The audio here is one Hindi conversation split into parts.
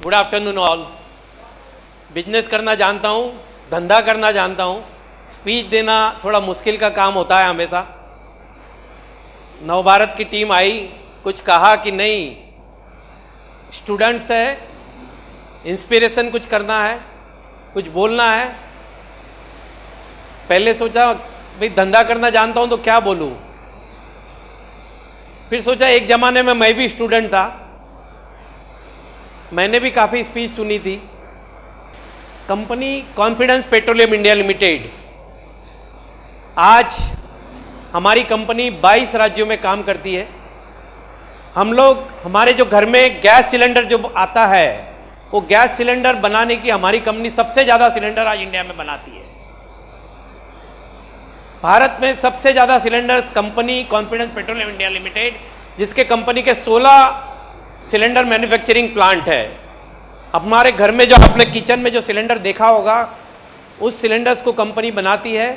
Good afternoon all. बिजनेस करना जानता हूँ, धंधा करना जानता हूँ, स्पीच देना थोड़ा मुश्किल का काम होता है हमेशा। नवभारत की टीम आई, कुछ कहा कि नहीं, स्टूडेंट्स है, इंस्पिरेशन कुछ करना है, कुछ बोलना है। पहले सोचा भाई धंधा करना जानता हूँ तो क्या बोलूँ, फिर सोचा एक ज़माने में मैं भी स्टूडेंट था, मैंने भी काफ़ी स्पीच सुनी थी। Company confidence petroleum India limited, आज हमारी कंपनी 22 राज्यों में काम करती है। हम लोग, हमारे जो घर में गैस सिलेंडर जो आता है, वो गैस सिलेंडर बनाने की हमारी कंपनी सबसे ज़्यादा सिलेंडर आज इंडिया में बनाती है। भारत में सबसे ज़्यादा cylinder company confidence petroleum India limited, जिसके कंपनी के 16 सिलेंडर मैन्युफैक्चरिंग प्लांट है। हमारे घर में जो आपने किचन में जो सिलेंडर देखा होगा, उस सिलेंडर्स को कंपनी बनाती है।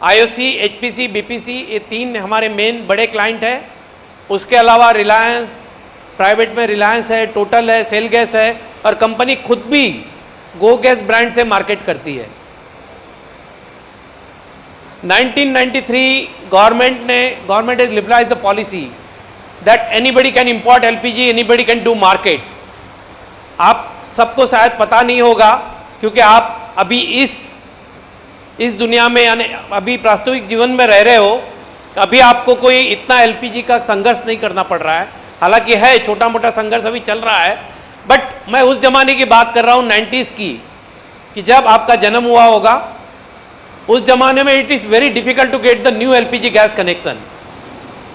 आईओसी, एचपीसी, बीपीसी, ये 3 हमारे मेन बड़े क्लाइंट हैं। उसके अलावा रिलायंस, प्राइवेट में रिलायंस है, टोटल है, सेल गैस है, और कंपनी खुद भी गो गैस ब्रांड से मार्केट करती है। 1993 government has liberalized the policy that anybody can import LPG, anybody can do market। आप सबको शायद पता नहीं होगा, क्योंकि आप अभी इस दुनिया में, यानी अभी वास्तविक जीवन में रह रहे हो, अभी आपको कोई इतना LPG का संघर्ष नहीं करना पड़ रहा है। हालांकि है, छोटा मोटा संघर्ष अभी चल रहा है, बट मैं उस जमाने की बात कर रहा हूँ 90s की, कि जब आपका जन्म हुआ होगा। उस जमाने में it is very difficult to get the new LPG gas connection.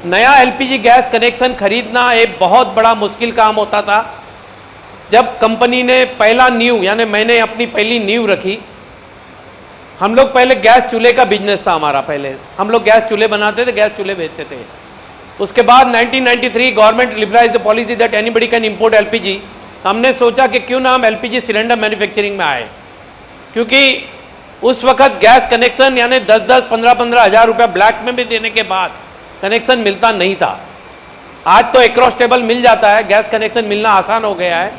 नया LPG गैस कनेक्शन खरीदना एक बहुत बड़ा मुश्किल काम होता था। जब कंपनी ने पहला नींव, यानी मैंने अपनी पहली नींव रखी, हम लोग पहले गैस चूल्हे का बिजनेस था हमारा। पहले हम लोग गैस चूल्हे बनाते थे, गैस चूल्हे बेचते थे। उसके बाद 1993 government liberalise the policy that anybody can import LPG। हमने सोचा कि क्यों ना हम LPG सिलेंडर मैन्युफैक्चरिंग में आए, क्योंकि उस वक्त गैस कनेक्शन यानी 10-10, 15-15 हज़ार रुपया ब्लैक में भी देने के बाद कनेक्शन मिलता नहीं था। आज तो अक्रॉस टेबल मिल जाता है, गैस कनेक्शन मिलना आसान हो गया है,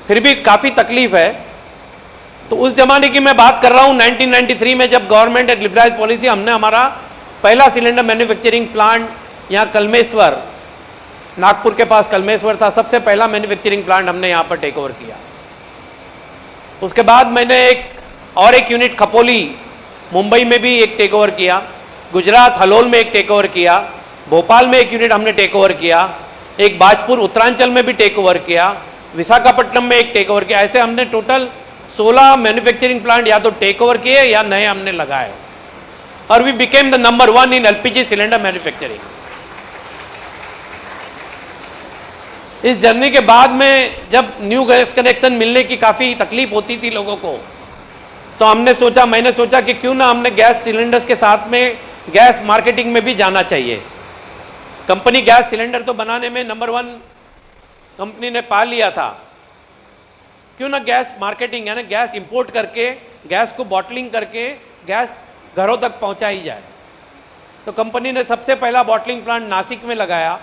फिर भी काफ़ी तकलीफ है। तो उस जमाने की मैं बात कर रहा हूँ 1993 में, जब गवर्नमेंट ने लिबरलाइज पॉलिसी, हमने हमारा पहला सिलेंडर मैन्युफैक्चरिंग प्लांट यहाँ कलमेश्वर, नागपुर के पास कलमेश्वर था, सबसे पहला मैन्युफैक्चरिंग प्लांट हमने यहाँ पर टेक ओवर किया। उसके बाद मैंने एक यूनिट खपोली, मुंबई में भी एक टेक ओवर किया, गुजरात हलोल में एक टेक ओवर किया, भोपाल में एक यूनिट हमने टेक ओवर किया, एक बाजपुर उत्तरांचल में भी टेक ओवर किया, विशाखापट्टनम में एक टेक ओवर किया। ऐसे हमने टोटल 16 मैन्युफैक्चरिंग प्लांट या तो टेक ओवर किए या नए हमने लगाए, और we became the number 1 in LPG cylinder manufacturing. इस जर्नी के बाद में जब न्यू गैस कनेक्शन मिलने की काफ़ी तकलीफ होती थी लोगों को, तो मैंने सोचा कि क्यों ना हमने गैस सिलेंडर्स के साथ में गैस मार्केटिंग में भी जाना चाहिए। कंपनी गैस सिलेंडर तो बनाने में नंबर 1 कंपनी ने पा लिया था, क्यों ना गैस मार्केटिंग यानी गैस इंपोर्ट करके, गैस को बॉटलिंग करके गैस घरों तक पहुंचाई जाए। तो कंपनी ने सबसे पहला बॉटलिंग प्लांट नासिक में लगाया,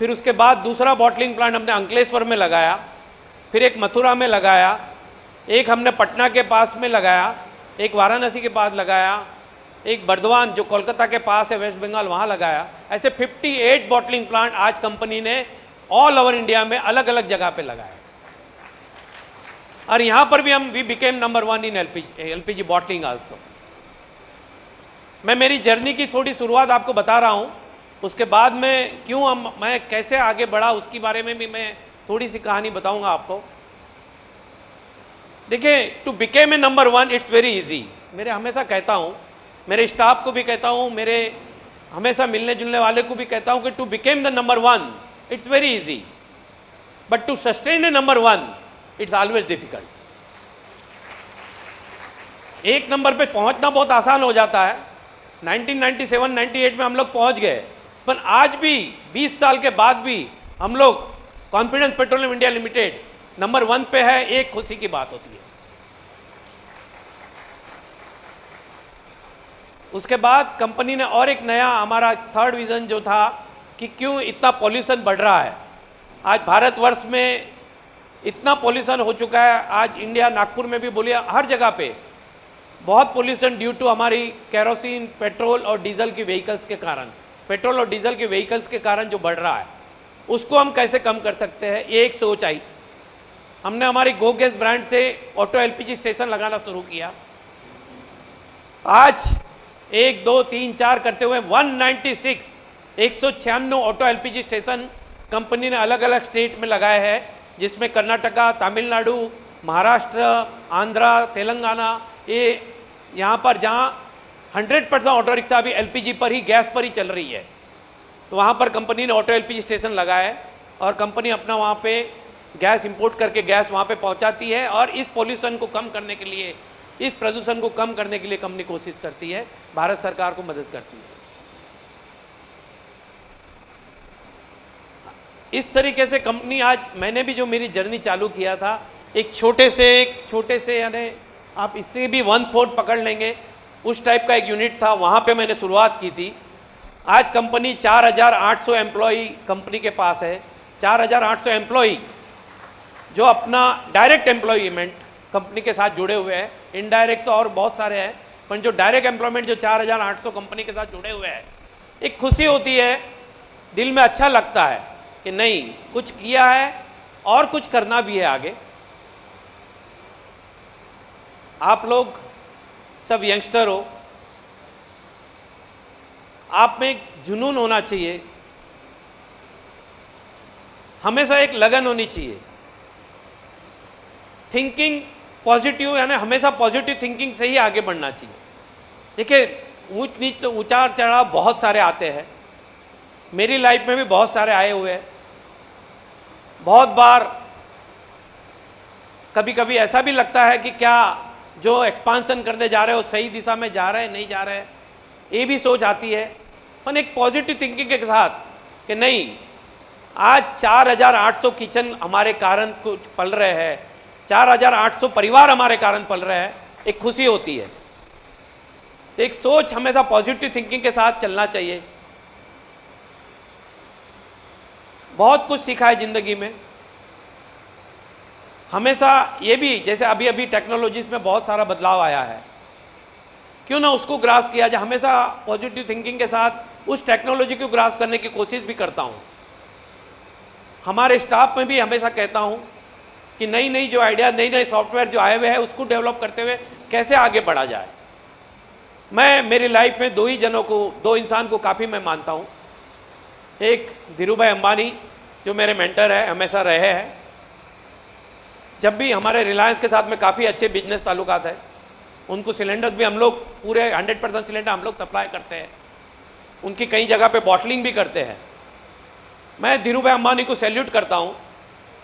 फिर उसके बाद दूसरा बॉटलिंग प्लांट हमने अंकलेश्वर में लगाया, फिर एक मथुरा में लगाया, एक हमने पटना के पास में लगाया, एक वाराणसी के पास लगाया, एक बर्दवान जो कोलकाता के पास है, वेस्ट बंगाल, वहाँ लगाया। ऐसे 58 बॉटलिंग प्लांट आज कंपनी ने ऑल ओवर इंडिया में अलग अलग जगह पे लगाया, और यहाँ पर भी we became number 1 in LPG bottling also. मैं मेरी जर्नी की थोड़ी शुरुआत आपको बता रहा हूँ, उसके बाद में मैं कैसे आगे बढ़ा उसके बारे में भी मैं थोड़ी सी कहानी बताऊंगा आपको। देखिए, to become a number 1 it's very easy. मेरे हमेशा कहता हूँ, मेरे स्टाफ को भी कहता हूँ, मेरे हमेशा मिलने जुलने वाले को भी कहता हूँ कि to become the number 1 it's very easy, but to sustain a number 1 it's always difficult. एक नंबर पे पहुंचना बहुत आसान हो जाता है। 1997-98 में हम लोग पहुंच गए, पर आज भी 20 साल के बाद भी हम लोग confidence petroleum India limited number 1 पे है, एक खुशी की बात होती है। उसके बाद कंपनी ने और एक नया, हमारा 3rd विजन जो था कि क्यों इतना पॉल्यूशन बढ़ रहा है। आज भारतवर्ष में इतना पोल्यूशन हो चुका है आज इंडिया, नागपुर में भी बोलिए, हर जगह पे बहुत पोल्यूशन ड्यू टू हमारी केरोसिन, पेट्रोल और डीजल की व्हीकल्स के कारण, पेट्रोल और डीजल के व्हीकल्स के कारण जो बढ़ रहा है, उसको हम कैसे कम कर सकते हैं, ये एक सोच आई। हमने हमारी गो गैस ब्रांड से ऑटो एलपीजी स्टेशन लगाना शुरू किया। आज 1, 2, 3, 4 करते हुए 196 ऑटो एलपीजी स्टेशन कंपनी ने अलग अलग स्टेट में लगाए हैं, जिसमें कर्नाटका, तमिलनाडु, महाराष्ट्र, आंध्रा, तेलंगाना, ये यहाँ पर जहाँ 100% ऑटो रिक्शा अभी एलपीजी पर ही, गैस पर ही चल रही है, तो वहाँ पर कंपनी ने ऑटो एलपीजी स्टेशन लगाया है और कंपनी अपना वहाँ पे गैस इंपोर्ट करके गैस वहाँ पे पहुँचाती है और इस पोल्यूशन को कम करने के लिए, इस प्रदूषण को कम करने के लिए कंपनी कोशिश करती है, भारत सरकार को मदद करती है। इस तरीके से कंपनी, आज मैंने भी जो मेरी जर्नी चालू किया था, एक छोटे से यानी आप इससे भी 1/4 पकड़ लेंगे, उस टाइप का एक यूनिट था, वहाँ पे मैंने शुरुआत की थी। आज कंपनी 4800 एम्प्लॉई कंपनी के पास है, 4800 एम्प्लॉई जो अपना डायरेक्ट एम्प्लॉयमेंट कंपनी के साथ जुड़े हुए हैं, इनडायरेक्ट तो और बहुत सारे हैं, पर जो डायरेक्ट एम्प्लॉयमेंट जो 4800 कंपनी के साथ जुड़े हुए हैं, एक खुशी होती है, दिल में अच्छा लगता है कि नहीं, कुछ किया है और कुछ करना भी है आगे। आप लोग सब यंगस्टर हो, आप में एक जुनून होना चाहिए, हमेशा एक लगन होनी चाहिए, थिंकिंग पॉजिटिव, यानी हमेशा पॉजिटिव थिंकिंग से ही आगे बढ़ना चाहिए। देखिए, ऊंच नीच तो उतार चढ़ाव बहुत सारे आते हैं, मेरी लाइफ में भी बहुत सारे आए हुए हैं। बहुत बार कभी कभी ऐसा भी लगता है कि क्या जो एक्सपांसन करने जा रहे हो सही दिशा में जा रहे हैं, नहीं जा रहे हैं, ये भी सोच आती है। पर एक पॉजिटिव थिंकिंग के साथ कि नहीं, आज 4800 किचन हमारे कारण कुछ पल रहे हैं, 4800 परिवार हमारे कारण पल रहे हैं, एक खुशी होती है। तो एक सोच हमेशा पॉजिटिव थिंकिंग के साथ चलना चाहिए। बहुत कुछ सीखा है जिंदगी में, हमेशा ये भी, जैसे अभी अभी टेक्नोलॉजीज में बहुत सारा बदलाव आया है, क्यों ना उसको ग्रास्प किया जाए। हमेशा पॉजिटिव थिंकिंग के साथ उस टेक्नोलॉजी को ग्रास्प करने की कोशिश भी करता हूँ। हमारे स्टाफ में भी हमेशा कहता हूँ कि नई नई जो आइडिया, नई नई सॉफ्टवेयर जो आए हुए हैं, उसको डेवलप करते हुए कैसे आगे बढ़ा जाए। मैं मेरी लाइफ में दो इंसान को काफ़ी मैं मानता हूँ। एक धीरूभाई अंबानी जो मेरे मेंटर है, हमेशा रहे हैं। जब भी हमारे रिलायंस के साथ में काफ़ी अच्छे बिजनेस ताल्लुकात है, उनको सिलेंडर्स भी हम लोग पूरे 100% सिलेंडर हम लोग सप्लाई करते हैं, उनकी कई जगह पे बॉटलिंग भी करते हैं। मैं धीरूभाई अंबानी को सैल्यूट करता हूँ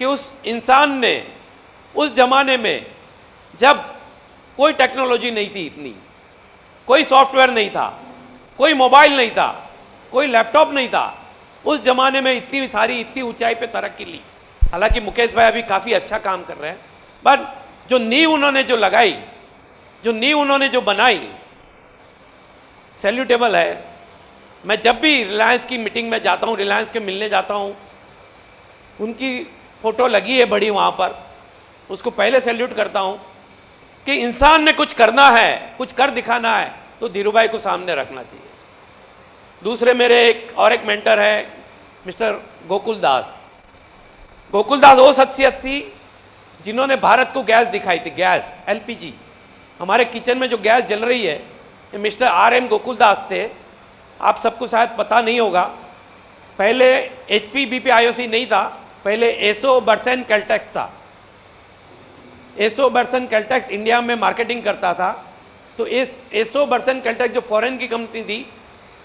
कि उस इंसान ने उस जमाने में, जब कोई टेक्नोलॉजी नहीं थी, इतनी कोई सॉफ्टवेयर नहीं था, कोई मोबाइल नहीं था, कोई लैपटॉप नहीं था, उस जमाने में इतनी ऊंचाई पे तरक्की ली। हालांकि मुकेश भाई अभी काफ़ी अच्छा काम कर रहे हैं, पर जो नींव उन्होंने जो लगाई, जो नींव उन्होंने जो बनाई, सैल्यूटेबल है। मैं जब भी रिलायंस की मीटिंग में जाता हूँ, रिलायंस के मिलने जाता हूँ, उनकी फ़ोटो लगी है बड़ी वहाँ पर, उसको पहले सैल्यूट करता हूँ कि इंसान ने कुछ करना है, कुछ कर दिखाना है, तो धीरूभाई को सामने रखना चाहिए। दूसरे मेरे एक मेंटर है मिस्टर गोकुल दास। गोकुल दास वो शख्सियत थी जिन्होंने भारत को गैस दिखाई थी, गैस एलपीजी। हमारे किचन में जो गैस जल रही है, ये मिस्टर RM गोकुल दास थे। आप सबको शायद पता नहीं होगा, पहले HP BP IOC नहीं था, पहले एसो बर्सन कैल्टेक्स था। एसो बर्सन कैल्टेक्स इंडिया में मार्केटिंग करता था। तो इस एसो बर्सन कैल्टेक्स जो फॉरेन की कंपनी थी,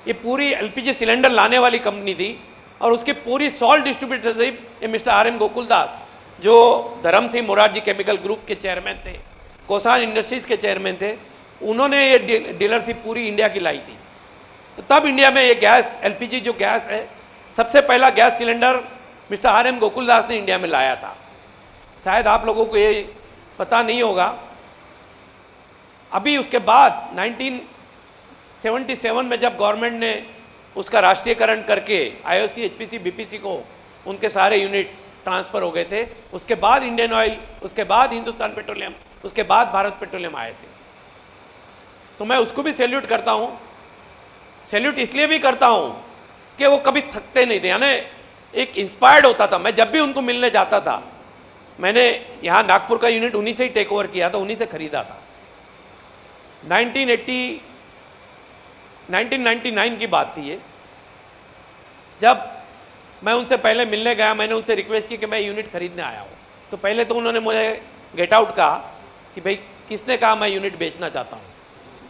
ये पूरी LPG सिलेंडर लाने वाली कंपनी थी, और उसकी पूरी सॉल्ट डिस्ट्रीब्यूटरशिप ये मिस्टर RM गोकुल दास, जो धर्म सिंह मोरारजी केमिकल ग्रुप के चेयरमैन थे, कोसान इंडस्ट्रीज के चेयरमैन थे, उन्होंने ये डीलरशिप पूरी इंडिया की लाई थी। तो तब इंडिया में ये गैस LPG जो गैस है, सबसे पहला gas cylinder mister RM Gokul Das ने इंडिया में लाया था। शायद आप लोगों को ये पता नहीं होगा। अभी उसके बाद 1977 में जब गवर्नमेंट ने उसका राष्ट्रीयकरण करके IOC HPC BPC को उनके सारे यूनिट्स ट्रांसफ़र हो गए थे, उसके बाद इंडियन ऑयल, उसके बाद हिंदुस्तान पेट्रोलियम, उसके बाद भारत पेट्रोलियम आए थे। तो मैं उसको भी सैल्यूट करता हूँ। सैल्यूट इसलिए भी करता हूँ कि वो कभी थकते नहीं थे, यानी एक इंस्पायर्ड होता था। मैं जब भी उनको मिलने जाता था, मैंने यहाँ नागपुर का यूनिट उन्हीं से ही टेक ओवर किया था, उन्हीं से खरीदा था। 1999 की बात थी ये, जब मैं उनसे पहले मिलने गया, मैंने उनसे रिक्वेस्ट की कि मैं यूनिट खरीदने आया हूँ। तो पहले तो उन्होंने मुझे गेट आउट कहा कि भाई किसने कहा मैं यूनिट बेचना चाहता हूँ।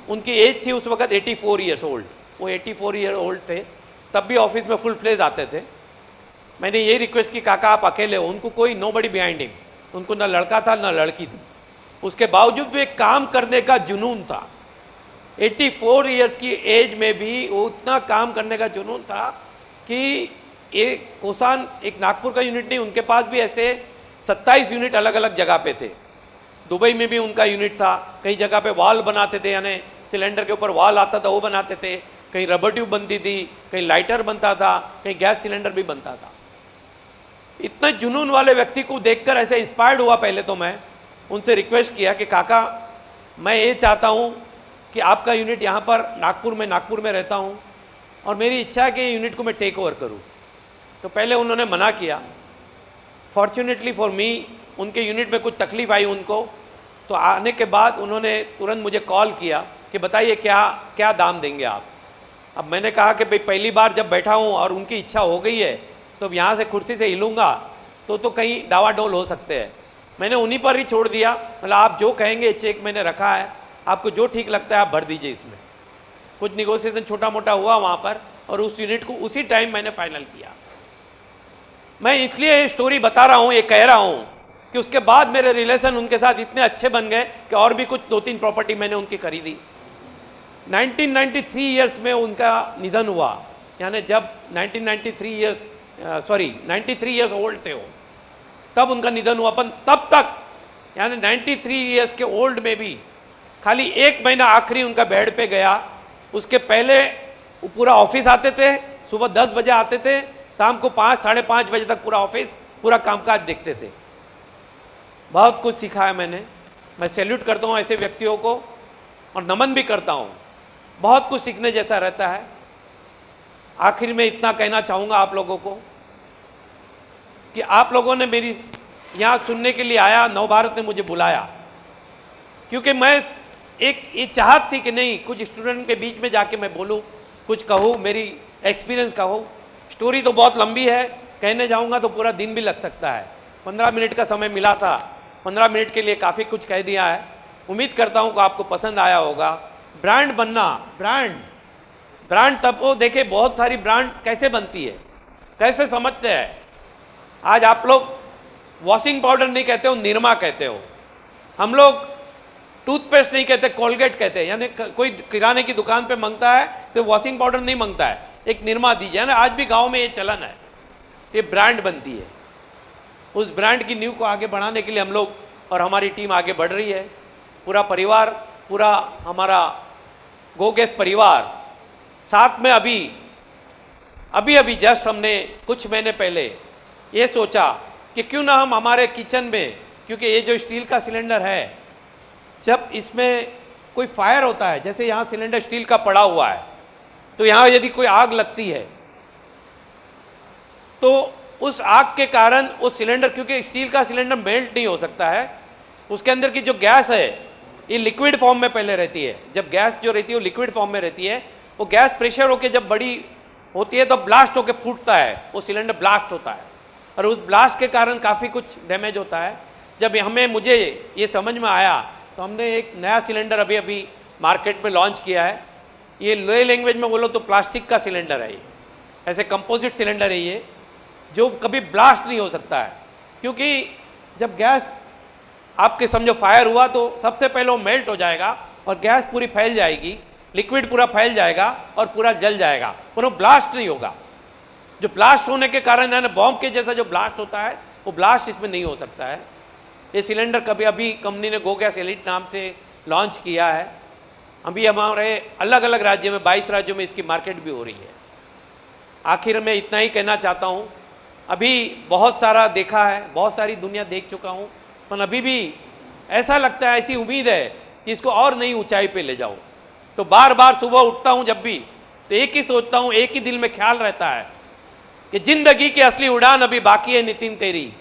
उनकी एज थी उस वक्त 84 ईयर्स ओल्ड, वो 84 ईयर ओल्ड थे, तब भी ऑफिस में फुल फ्लेज आते थे। मैंने ये रिक्वेस्ट की, काका आप अकेले हो, उनको कोई नोबडी बिहाइंड हिम, उनको ना लड़का था ना लड़की थी, उसके बावजूद भी एक काम करने का जुनून था। 84 ईयर्स की एज में भी वो उतना काम करने का जुनून था कि एक कोसान, एक नागपुर का यूनिट नहीं, उनके पास भी ऐसे 27 यूनिट अलग अलग जगह पे थे। दुबई में भी उनका यूनिट था, कई जगह पे वॉल बनाते थे, यानी सिलेंडर के ऊपर वॉल आता था वो बनाते थे, कहीं रबर ट्यूब बनती थी, कहीं लाइटर बनता था, कहीं गैस सिलेंडर भी बनता था। इतने जुनून वाले व्यक्ति को देखकर ऐसे इंस्पायर्ड हुआ। पहले तो मैं उनसे रिक्वेस्ट किया कि काका मैं ये चाहता हूँ कि आपका यूनिट यहाँ पर नागपुर में रहता हूँ और मेरी इच्छा है कि यूनिट को मैं टेक ओवर करूँ। तो पहले उन्होंने मना किया। फॉर्चुनेटली फॉर मी उनके यूनिट में कुछ तकलीफ आई उनको, तो आने के बाद उन्होंने तुरंत मुझे कॉल किया कि बताइए क्या क्या दाम देंगे आप। अब मैंने कहा कि भाई पहली बार जब बैठा हूँ और उनकी इच्छा हो गई है तो यहाँ से कुर्सी से हिलूँगा तो कहीं डावाडोल हो सकते हैं। मैंने उन्हीं पर ही छोड़ दिया, मतलब आप जो कहेंगे चेक मैंने रखा है, आपको जो ठीक लगता है आप भर दीजिए इसमें। कुछ निगोशिएशन छोटा मोटा हुआ वहाँ पर और उस यूनिट को उसी टाइम मैंने फाइनल किया। मैं इसलिए ये स्टोरी बता रहा हूँ, ये कह रहा हूँ कि उसके बाद मेरे रिलेशन उनके साथ इतने अच्छे बन गए कि और भी कुछ 2-3 प्रॉपर्टी मैंने उनकी खरीदी। 1993 ईयर्स में उनका निधन हुआ, यानी जब 93 ईयर्स ओल्ड थे वो, तब उनका निधन हुआ। अपन तब तक यानी 93 ईयर्स के ओल्ड में भी खाली 1 महीना आखिरी उनका बेड पे गया। उसके पहले वो पूरा ऑफिस आते थे, सुबह 10 बजे आते थे, शाम को 5 साढ़े 5 बजे तक पूरा ऑफिस पूरा कामकाज देखते थे। बहुत कुछ सीखा है मैंने। मैं सैल्यूट करता हूँ ऐसे व्यक्तियों को और नमन भी करता हूँ। बहुत कुछ सीखने जैसा रहता है। आखिर में इतना कहना चाहूँगा आप लोगों को कि आप लोगों ने मेरी यहाँ सुनने के लिए आया, नवभारत ने मुझे बुलाया, क्योंकि मैं एक ये चाहत थी कि नहीं कुछ स्टूडेंट के बीच में जाके मैं बोलूँ, कुछ कहूँ, मेरी एक्सपीरियंस कहूँ। स्टोरी तो बहुत लंबी है, कहने जाऊँगा तो पूरा दिन भी लग सकता है। 15 मिनट का समय मिला था, 15 मिनट के लिए काफ़ी कुछ कह दिया है। उम्मीद करता हूँ कि आपको पसंद आया होगा। ब्रांड बनना, ब्रांड तब वो देखे बहुत सारी ब्रांड कैसे बनती है, कैसे समझते हैं। आज आप लोग वॉशिंग पाउडर नहीं कहते हो, निरमा कहते हो। हम लोग टूथपेस्ट नहीं कहते, कोलगेट कहते हैं। यानी कोई किराने की दुकान पे मांगता है तो वॉशिंग पाउडर नहीं मांगता है, एक निरमा दीजिए ना। आज भी गांव में ये चलन है, ये ब्रांड बनती है। उस ब्रांड की नींव को आगे बढ़ाने के लिए हम लोग और हमारी टीम आगे बढ़ रही है। पूरा परिवार, पूरा हमारा गो गैस परिवार साथ में अभी जस्ट हमने कुछ महीने पहले ये सोचा कि क्यों ना हम हमारे किचन में, क्योंकि ये जो स्टील का सिलेंडर है, जब इसमें कोई फायर होता है, जैसे यहाँ सिलेंडर स्टील का पड़ा हुआ है, तो यहाँ यदि कोई आग लगती है तो उस आग के कारण उस सिलेंडर, क्योंकि स्टील का सिलेंडर मेल्ट नहीं हो सकता है, उसके अंदर की जो गैस है ये लिक्विड फॉर्म में पहले रहती है। जब गैस जो रहती है वो लिक्विड फॉर्म में रहती है, वो गैस प्रेशर होकर जब बड़ी होती है तो ब्लास्ट होकर फूटता है, वो सिलेंडर ब्लास्ट होता है और उस ब्लास्ट के कारण काफ़ी कुछ डैमेज होता है। जब मुझे ये समझ में आया तो हमने एक नया सिलेंडर अभी मार्केट में लॉन्च किया है। ये लोए लैंग्वेज में बोलो तो प्लास्टिक का सिलेंडर है, ये ऐसे कंपोजिट सिलेंडर है ये, जो कभी ब्लास्ट नहीं हो सकता है। क्योंकि जब गैस आपके समझो फायर हुआ तो सबसे पहले वो मेल्ट हो जाएगा और गैस पूरी फैल जाएगी, लिक्विड पूरा फैल जाएगा और पूरा जल जाएगा, पर वो ब्लास्ट नहीं होगा। जो ब्लास्ट होने के कारण यानी बॉम्ब के जैसा जो ब्लास्ट होता है वो ब्लास्ट इसमें नहीं हो सकता है। ये सिलेंडर अभी कंपनी ने गो गैस एलिट नाम से लॉन्च किया है। अभी हमारे अलग अलग राज्य में 22 राज्यों में इसकी मार्केट भी हो रही है। आखिर में इतना ही कहना चाहता हूँ अभी बहुत सारा देखा है, बहुत सारी दुनिया देख चुका हूँ, पर अभी भी ऐसा लगता है, ऐसी उम्मीद है कि इसको और नई ऊंचाई पे ले जाऊं। तो बार बार सुबह उठता हूं जब भी, तो एक ही सोचता हूं, एक ही दिल में ख्याल रहता है कि जिंदगी की असली उड़ान अभी बाकी है नितिन तेरी,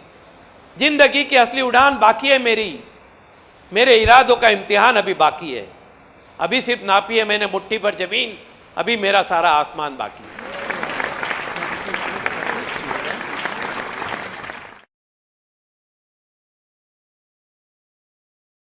जिंदगी की असली उड़ान बाकी है मेरी, मेरे इरादों का इम्तिहान अभी बाकी है, अभी सिर्फ नापी है मैंने मुट्ठी पर जमीन, अभी मेरा सारा आसमान बाकी है।